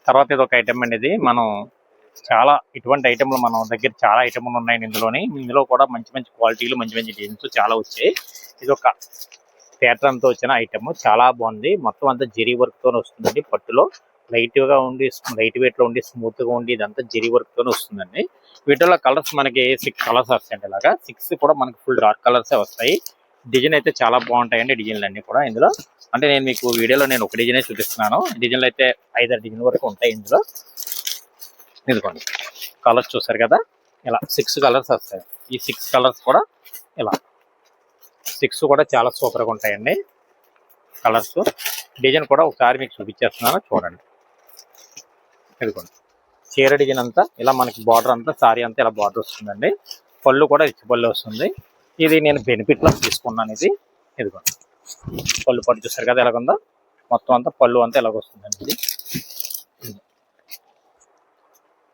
తర్వాత ఇది ఒక ఐటమ్ అండి. ఇది మనం చాలా ఇటువంటి ఐటమ్లు మన దగ్గర చాలా ఐటమ్లు ఉన్నాయి. ఇందులో కూడా మంచి మంచి క్వాలిటీలు మంచి మంచి డిజైన్స్ చాలా వచ్చాయి. ఇది ఒక ప్యాటర్న్ తో వచ్చిన ఐటమ్ చాలా బాగుంది. మొత్తం అంతా జెరీ వర్క్ తో వస్తుందండి. పట్టులో లైట్ వెయిట్ లో ఉండి స్మూత్ గా ఉండి ఇదంతా జెరీ వర్క్ తో వస్తుందండి. వీటిలో కలర్స్ మనకి 6 కలర్స్ వస్తాయండి. ఇలాగా 6 కూడా మనకి ఫుల్ డార్క్ కలర్స్ వస్తాయి. డిజైన్ అయితే చాలా బాగుంటాయండి. డిజైన్లు అన్ని కూడా ఇందులో అంటే నేను మీకు వీడియోలో నేను ఒక డిజైన్ చూపిస్తున్నాను. డిజైన్లు అయితే 5-6 డిజైన్ వరకు ఉంటాయి ఇందులో. ఇదిగోండి కలర్స్ చూసారు కదా, ఇలా 6 కలర్స్ వస్తాయి. ఈ 6 కలర్స్ కూడా ఇలా 6 కూడా చాలా సూపర్ గా ఉంటాయండి. కలర్స్ డిజైన్ కూడా ఒకసారి మీకు చూపించేస్తున్నాను చూడండి. ఇదిగోండి చీర డిజైన్ అంతా ఇలా మనకి బార్డర్ అంతా సారీ అంతా ఇలా బార్డర్ వస్తుందండి. పళ్ళు కూడా రిచ్ పళ్ళు వస్తుంది. ఇది నేను బెనిఫిట్ లో తీసుకున్నాను. ఇదిగోండి పళ్ళు పట్టు చూసారు కదా ఎలాగుందో. మొత్తం అంతా పళ్ళు అంతా ఎలాగ వస్తుందండి. ఇది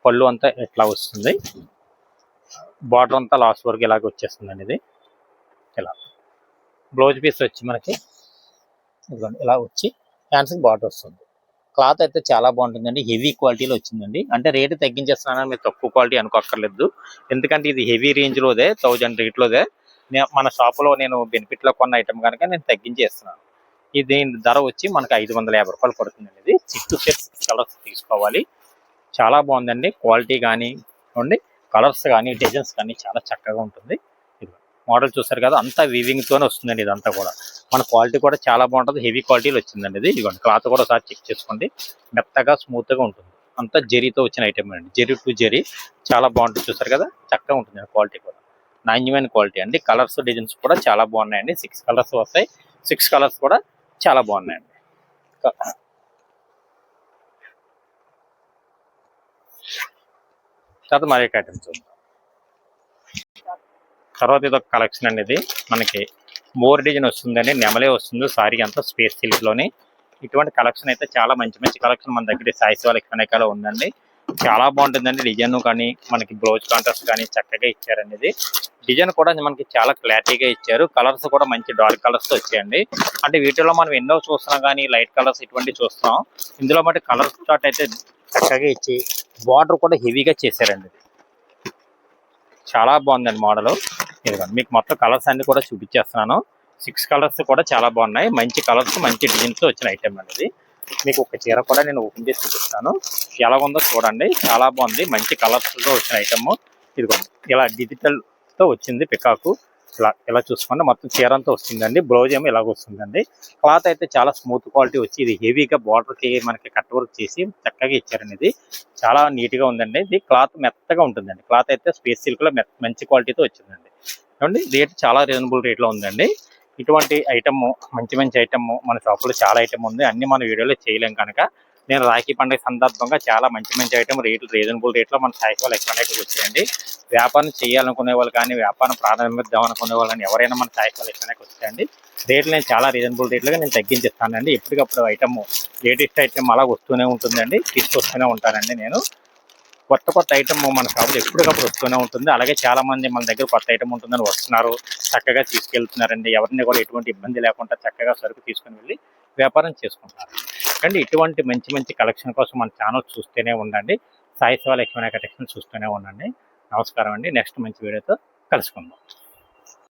పళ్ళు అంతా ఎట్లా వస్తుంది. బార్డర్ అంతా లాస్ట్ వరకు ఇలాగ వచ్చేస్తుందండి. ఇది ఇలా బ్లౌజ్ పీస్ వచ్చి మనకి ఇదిగోండి ఇలా వచ్చి హ్యాండ్స్కి బార్డర్ వస్తుంది. క్లాత్ అయితే చాలా బాగుంటుందండి. హెవీ క్వాలిటీలో వచ్చిందండి. అంటే రేటు తగ్గించేస్తున్నానని మీరు తక్కువ క్వాలిటీ అనుకోక్కర్లేదు. ఎందుకంటే ఇది హెవీ రేంజ్ లోదే 1000 రేట్లోదే. మన షాపులో నేను బెనిఫిట్ లో కొన్న ఐటమ్ కనుక నేను తగ్గించేస్తున్నాను. ఇది ధర వచ్చి మనకి 550 రూపాయలు పడుతుందండి. ఇది 6 కలర్స్ తీసుకోవాలి. చాలా బాగుందండి. క్వాలిటీ కానీ ఉండి కలర్స్ కానీ డిజైన్స్ కానీ చాలా చక్కగా ఉంటుంది. మోడల్ చూసారు కదా, అంతా వీవింగ్ తోనే వస్తుందండి. ఇదంతా కూడా మన క్వాలిటీ కూడా చాలా బాగుంటుంది. హెవీ క్వాలిటీలో వచ్చిందండి. ఇది ఇదిగోండి క్లాత్ కూడా ఒకసారి చెక్ చేసుకోండి. మెత్తగా స్మూత్ గా ఉంటుంది. అంతా జెరీతో వచ్చిన ఐటమ్ అండి. జెరీ టు జెరీ చాలా బాగుంటుంది. చూసారు కదా చక్కగా ఉంటుంది. క్వాలిటీ కూడా నాణ్యమైన క్వాలిటీ అండి. కలర్స్ డిజైన్స్ కూడా చాలా బాగున్నాయండి. 6 కలర్స్ వస్తాయి. 6 కలర్స్ కూడా చాలా బాగున్నాయండి. తర్వాత మరి ఐటమ్ చూద్దాం. తర్వాత ఇది ఒక కలెక్షన్ అండి. ఇది మనకి మోర్ డిజైన్ వస్తుందండి. నెమలే వస్తుంది. సారీ అంతా స్పేస్ సిల్క్ లోని. ఇటువంటి కలెక్షన్ అయితే చాలా మంచి మంచి కలెక్షన్ మన దగ్గర సాయి శివ లక్ష్మీ ఉందండి. చాలా బాగుంటుందండి. డిజైన్ కానీ మనకి బ్లౌజ్ కాంట్రాస్ట్ కానీ చక్కగా ఇచ్చారండి. ఇది డిజైన్ కూడా మనకి చాలా క్లారిటీగా ఇచ్చారు. కలర్స్ కూడా మంచి డార్క్ కలర్స్ వచ్చాయండి. అంటే వీటిలో మనం ఎన్నో చూస్తున్నాం కానీ లైట్ కలర్స్ ఇటువంటి చూస్తున్నాం. ఇందులో మటు కలర్ చార్ట్ అయితే చక్కగా ఇచ్చి బార్డర్ కూడా హెవీగా చేశారండి. చాలా బాగుందండి మోడల్. ఇదిగోండి మీకు మొత్తం కలర్స్ అన్ని కూడా చూపించేస్తున్నాను. 6 కలర్స్ కూడా చాలా బాగున్నాయి. మంచి కలర్స్ మంచి డిజైన్స్ వచ్చిన ఐటమ్ అనేది. మీకు ఒక చీర కూడా నేను ఓపెన్ చేసి చూపిస్తాను. ఎలా ఉందో చూడండి. చాలా బాగుంది. మంచి కలర్స్ తో వచ్చిన ఐటమ్. ఇదిగోండి ఇలా డిజిటల్ తో వచ్చింది పికాకు. ఇలా చూసుకుంటే మొత్తం చీర అంతా వస్తుందండి. బ్లౌజ్ ఏమో ఇలాగ వస్తుందండి. క్లాత్ అయితే చాలా స్మూత్ క్వాలిటీ వచ్చి ఇది హెవీగా బార్డర్కి మనకి కట్ వర్క్ చేసి చక్కగా ఇచ్చారండి. ఇది చాలా నీట్ గా ఉందండి. ఇది క్లాత్ మెత్తగా ఉంటుందండి. క్లాత్ అయితే స్పేస్ సిల్క్ లో మంచి క్వాలిటీతో వచ్చిందండి. ఏమండి రేట్ చాలా రీజనబుల్ రేట్ లో ఉందండి. ఇటువంటి ఐటమ్ మంచి మంచి ఐటమ్ మన షాపులో చాలా ఐటమ్ ఉంది. అన్ని మన వీడియోలో చేయలేం కనుక నేను రాఖీ పండుగ సందర్భంగా చాలా మంచి మంచి ఐటమ్ రేట్లు రీజనబుల్ రేట్లో మన సాయి వాళ్ళు ఎక్స్ప్లెయిన్ వచ్చాయండి. వ్యాపారం చేయాలనుకునే వాళ్ళు కానీ వ్యాపారం ప్రారంభిద్దాం అనుకునే వాళ్ళని ఎవరైనా మన సాయి వాళ్ళు ఎక్స్ప్లెయిన్ వచ్చాయండి. రేట్లు నేను చాలా రీజనబుల్ రేట్లుగా నేను తగ్గించిస్తానండి. ఎప్పటికప్పుడు ఐటమ్ లేటెస్ట్ ఐటమ్ అలా వస్తూనే ఉంటుందండి. తీసుకొస్తూనే ఉంటానండి. నేను కొత్త ఐటమ్ మన షాపులో ఎప్పటికప్పుడు వస్తూనే ఉంటుంది. అలాగే చాలా మంది మన దగ్గర కొత్త ఐటమ్ ఉంటుందని వస్తున్నారు, చక్కగా తీసుకెళ్తున్నారండి. ఎవరిని కూడా ఎటువంటి ఇబ్బంది లేకుండా చక్కగా సరుకు తీసుకుని వెళ్ళి వ్యాపారం చేసుకుంటున్నారు. అండి ఇటువంటి మంచి మంచి కలెక్షన్ కోసం మన ఛానల్ చూస్తూనే ఉండండి. సాయి శివ లక్ష్మీ కలెక్షన్ చూస్తూనే ఉండండి. నమస్కారం అండి. నెక్స్ట్ మంచి వీడియోతో కలుసుకుందాం.